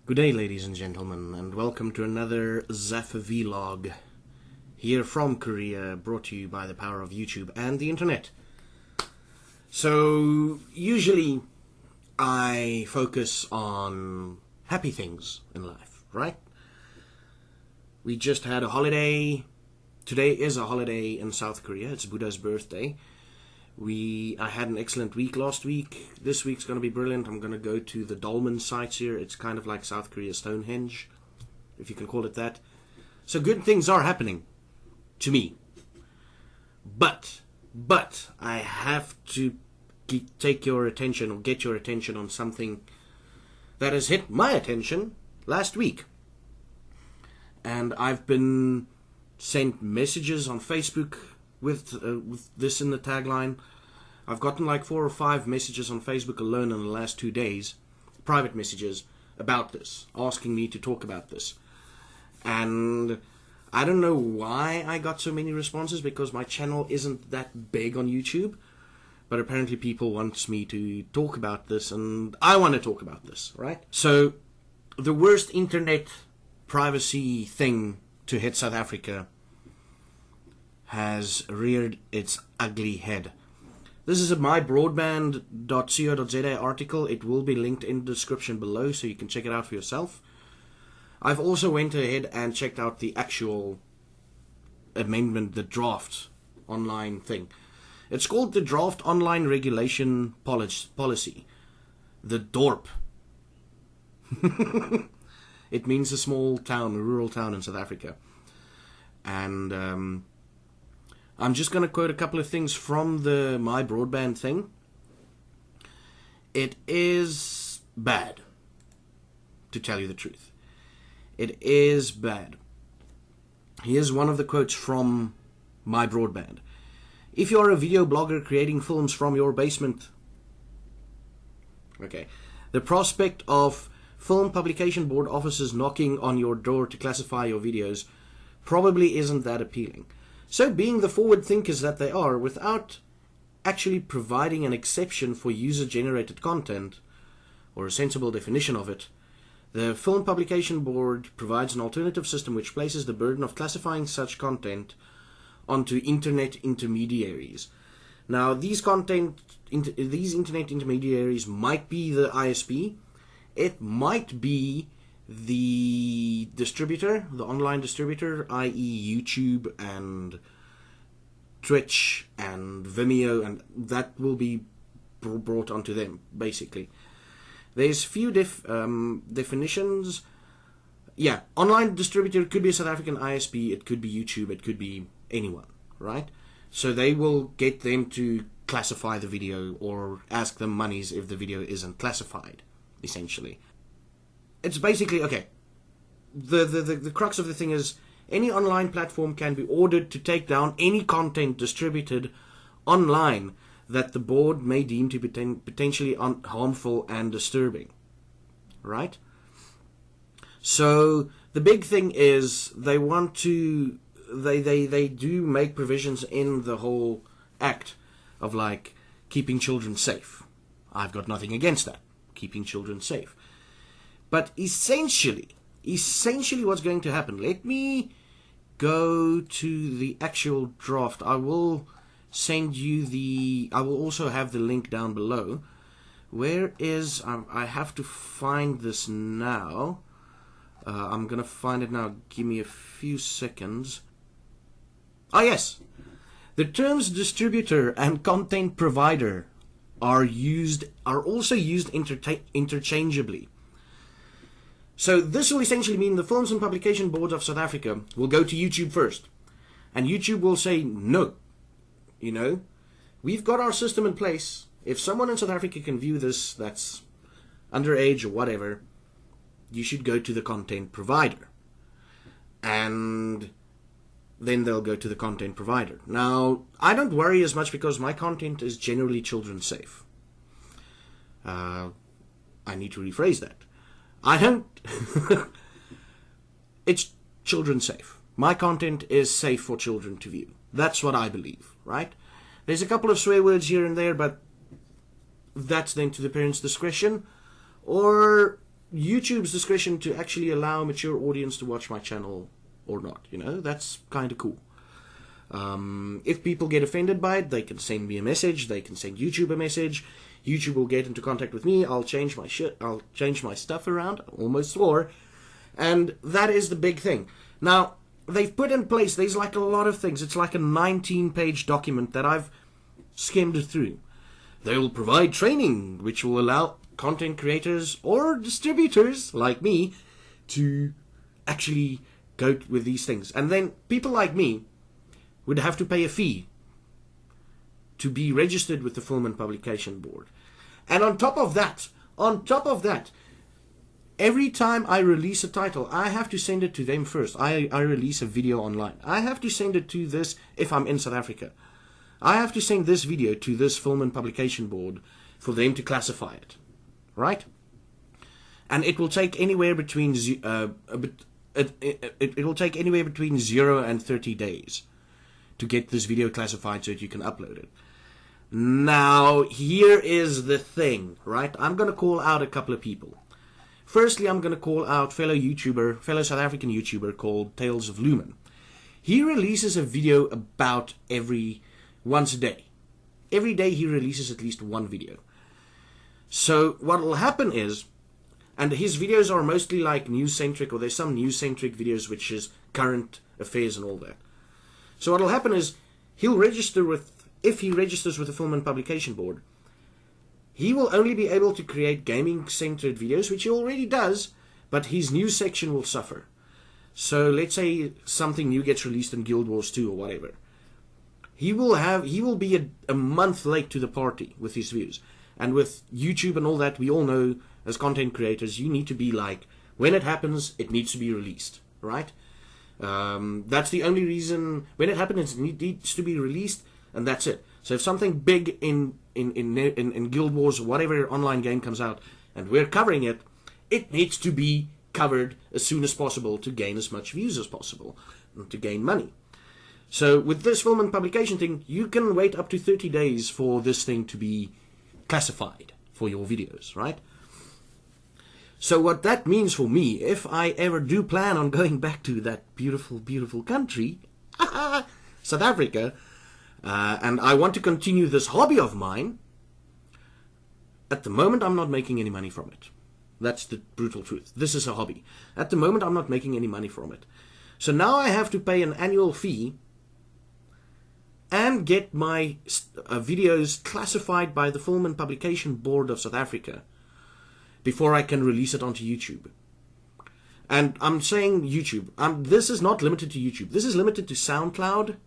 Good day, ladies and gentlemen, and welcome to another ZaffaVLOG here from Korea, brought to you by the power of YouTube and the internet. So, usually I focus on happy things in life, right? We just had a holiday. Today is a holiday in South Korea. It's Buddha's birthday. I had an excellent week last week. This week's going to be brilliant. I'm going to go to the Dolmen sites here. It's kind of like South Korea's Stonehenge, if you can call it that. So good things are happening to me. But I have to take your attention or get your attention on something that has hit my attention last week. And I've been sent messages on Facebook with this in the tagline. I've gotten like 4 or 5 messages on Facebook alone in the last 2 days, private messages about this, asking me to talk about this. And I don't know why I got so many responses, because my channel isn't that big on YouTube, but apparently people want me to talk about this, and I want to talk about this, right? So the worst internet privacy thing to hit South Africa has reared its ugly head. This is a mybroadband.co.za article. It will be linked in the description below, so you can check it out for yourself. I've also went ahead and checked out the actual amendment, the draft online thing. It's called the Draft Online Regulation Policy, the DORP. It means a small town, a rural town in South Africa. And I'm just going to quote a couple of things from the My Broadband thing. It is bad, to tell you the truth. It is bad. Here's one of the quotes from My Broadband. If you're a video blogger creating films from your basement, the prospect of film publication board officers knocking on your door to classify your videos probably isn't that appealing. So, being the forward thinkers that they are, without actually providing an exception for user-generated content, or a sensible definition of it, the Film Publication Board provides an alternative system which places the burden of classifying such content onto internet intermediaries. Now, these internet intermediaries might be the ISP, it might be the distributor, the online distributor, i.e. YouTube and Twitch and Vimeo, and that will be brought onto them, basically. There's few definitions. Yeah, online distributor could be a South African ISP, it could be YouTube, it could be anyone, right? So they will get them to classify the video or ask them monies if the video isn't classified, essentially. It's basically, the crux of the thing is, any online platform can be ordered to take down any content distributed online that the board may deem to be potentially harmful and disturbing, right? So the big thing is they want to, they do make provisions in the whole act of like keeping children safe. I've got nothing against that, keeping children safe. But essentially what's going to happen, let me go to the actual draft. I will send you I will also have the link down below. Where is, I have to find this now. I'm going to find it now. Give me a few seconds. Ah, yes. The terms distributor and content provider are also used interchangeably. So this will essentially mean the Films and Publication Boards of South Africa will go to YouTube first. And YouTube will say, no, we've got our system in place. If someone in South Africa can view this that's underage or whatever, you should go to the content provider. And then they'll go to the content provider. Now, I don't worry as much because my content is generally children safe. I need to rephrase that. I don't... It's children safe. My content is safe for children to view. That's what I believe, right? There's a couple of swear words here and there, but that's then to the parents' discretion. Or YouTube's discretion to actually allow a mature audience to watch my channel or not. You know, that's kind of cool. If people get offended by it, they can send me a message. They can send YouTube a message. YouTube will get into contact with me. I'll change my shit. I'll change my stuff around. Almost swore. And that is the big thing. Now, they've put in place, there's like a lot of things. It's like a 19-page document that I've skimmed through. They will provide training, which will allow content creators or distributors like me to actually go with these things. And then people like me would have to pay a fee to be registered with the Film and Publication Board. And on top of that, every time I release a title, I have to send it to them first. I release a video online. I have to send it to this, if I'm in South Africa. I have to send this video to this Film and Publication Board for them to classify it. Right? And it will take anywhere between it will take anywhere between 0 and 30 days to get this video classified so that you can upload it. Now, here is the thing, right? I'm going to call out a couple of people. Firstly, I'm going to call out fellow South African YouTuber called Tales of Lumen. He releases a video about once a day. Every day he releases at least one video. So what will happen is, and his videos are mostly like news-centric, or there's some news-centric videos which is current affairs and all that. So what will happen is, if he registers with the Film and Publication Board, he will only be able to create gaming-centered videos, which he already does, but his news section will suffer. So let's say something new gets released in Guild Wars 2 or whatever. He will be a month late to the party with his views. And with YouTube and all that, we all know as content creators, you need to be like, when it happens, it needs to be released, right? That's the only reason. When it happens, it needs to be released, and that's it. So if something big in Guild Wars or whatever online game comes out, and we're covering it, it needs to be covered as soon as possible to gain as much views as possible and to gain money. So with this Film and Publication thing, you can wait up to 30 days for this thing to be classified for your videos, right? So what that means for me, if I ever do plan on going back to that beautiful, beautiful country, South Africa, and I want to continue this hobby of mine, at the moment I'm not making any money from it. That's the brutal truth. This is a hobby. At the moment I'm not making any money from it. So now I have to pay an annual fee and get my videos classified by the Film and Publication Board of South Africa before I can release it onto YouTube. And I'm saying YouTube. This is not limited to YouTube. This is limited to SoundCloud.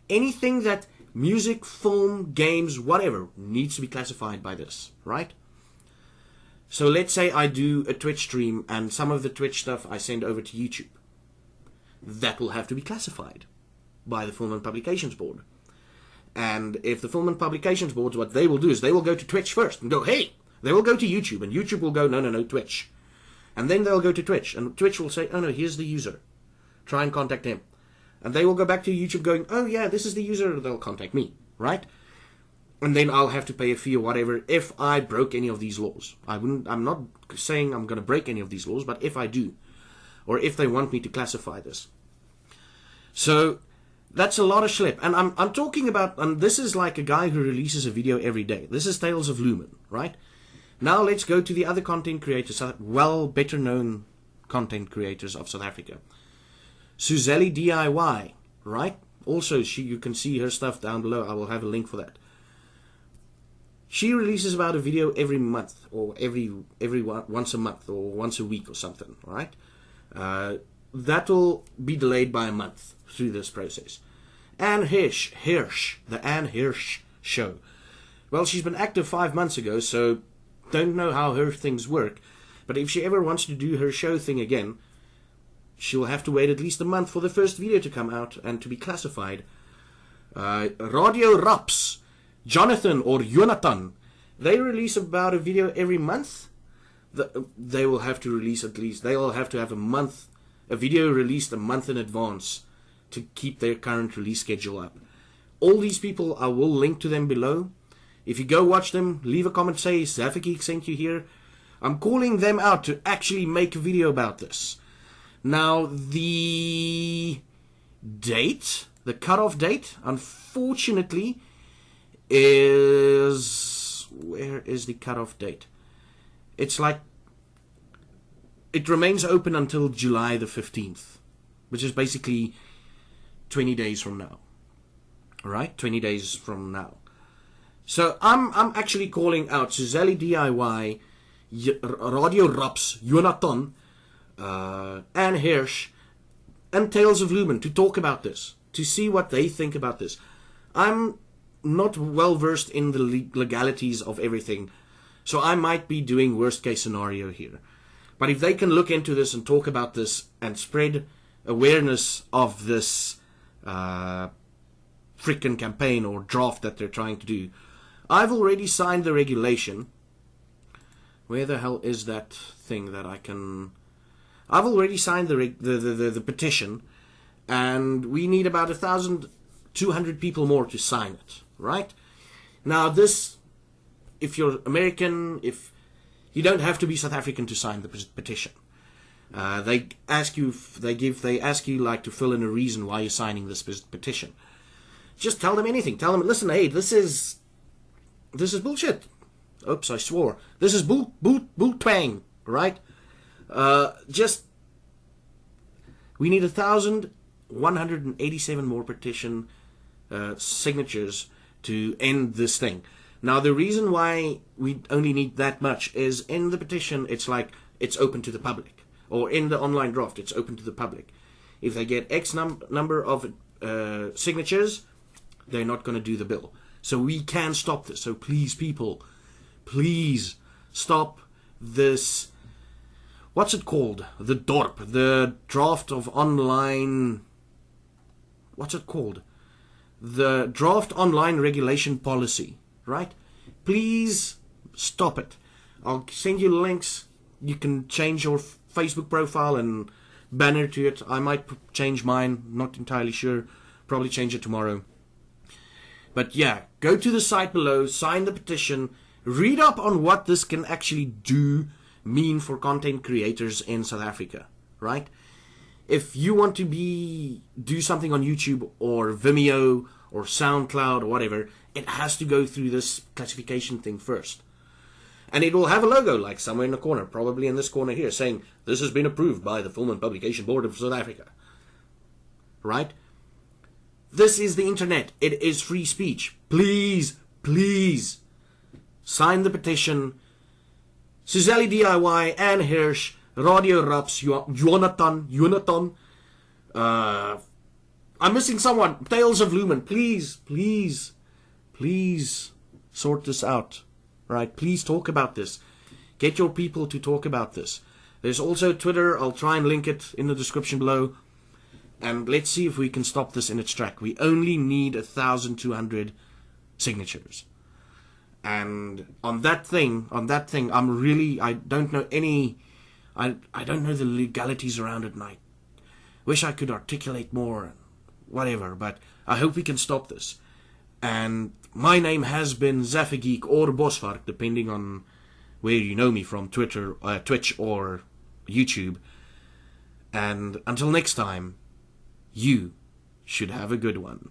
Anything that music, film, games, whatever, needs to be classified by this, right? So let's say I do a Twitch stream and some of the Twitch stuff I send over to YouTube. That will have to be classified by the Film and Publications Board. And if the Film and Publications Board, what they will do is they will go to Twitch first and go, hey, they will go to YouTube, and YouTube will go, no, Twitch. And then they'll go to Twitch, and Twitch will say, oh no, here's the user. Try and contact him. And they will go back to YouTube going, oh yeah, this is the user, they'll contact me, right? And then I'll have to pay a fee or whatever if I broke any of these laws. I'm not saying I'm going to break any of these laws, but if I do, or if they want me to classify this. So that's a lot of schlep. And I'm talking about, and this is like a guy who releases a video every day. This is Tales of Lumen, right? Now let's go to the other content creators, well, better known content creators of South Africa. Suzeli DIY, right? Also, you can see her stuff down below. I will have a link for that. She releases about a video every month, or once a month, or once a week or something, right? That will be delayed by a month through this process. Anne Hirsch, the Anne Hirsch Show. Well, she's been active 5 months ago, so don't know how her things work. But if she ever wants to do her show thing again, she'll have to wait at least a month for the first video to come out and to be classified. Radio Raps, Jonathan or Jonathan, they release about a video every month. They will have to release they'll have to have a video released a month in advance to keep their current release schedule up. All these people, I will link to them below. If you go watch them, leave a comment, say ZaffaGeek sent you here. I'm calling them out to actually make a video about this. Now, the date, the cutoff date, unfortunately, is... Where is the cutoff date? It's like... It remains open until July the 15th, which is basically 20 days from now. Alright? 20 days from now. So, I'm actually calling out Suzelle DIY, Radio Raps, Jonathan, Anne Hirsch, and Tales of Lumen to talk about this, to see what they think about this. I'm not well versed in the legalities of everything, so I might be doing worst case scenario here. But if they can look into this and talk about this and spread awareness of this freaking campaign or draft that they're trying to do. I've already signed the regulation. Where the hell is that thing that I can... I've already signed the petition, and we need about 1,200 people more to sign it, right? Now this, if you're American, if you don't have to be South African to sign the petition. They ask you like to fill in a reason why you're signing this petition. Just tell them anything. Tell them, listen, hey, this is bullshit. Oops, I swore. This is bull twang, right? We need 1,187 more petition signatures to end this thing. Now, the reason why we only need that much is in the petition, it's like it's open to the public. Or in the online draft, it's open to the public. If they get X number of signatures, they're not going to do the bill. So we can stop this. So please, people, please stop this. What's it called? The DORP, the draft of online... What's it called? The draft online regulation policy, right? Please stop it. I'll send you links. You can change your Facebook profile and banner to it. I might change mine, not entirely sure. Probably change it tomorrow. But yeah, go to the site below, sign the petition, read up on what this can actually mean for content creators in South Africa, right? If you want to do something on YouTube or Vimeo or SoundCloud or whatever, it has to go through this classification thing first. And it will have a logo, like somewhere in the corner, probably in this corner here, saying, this has been approved by the Film and Publication Board of South Africa. Right? This is the internet. It is free speech. Please, please, sign the petition. Suzelle DIY, Anne Hirsch, Radio Raps, Jonathan. I'm missing someone. Tales of Lumen. Please, please, please sort this out. Right, please talk about this. Get your people to talk about this. There's also Twitter. I'll try and link it in the description below. And let's see if we can stop this in its track. We only need 1,200 signatures. And on that thing, I don't know I don't know the legalities around it, and I wish I could articulate more, whatever, but I hope we can stop this. And my name has been ZaffaGeek or Bosvark, depending on where you know me from, Twitter, Twitch or YouTube. And until next time, you should have a good one.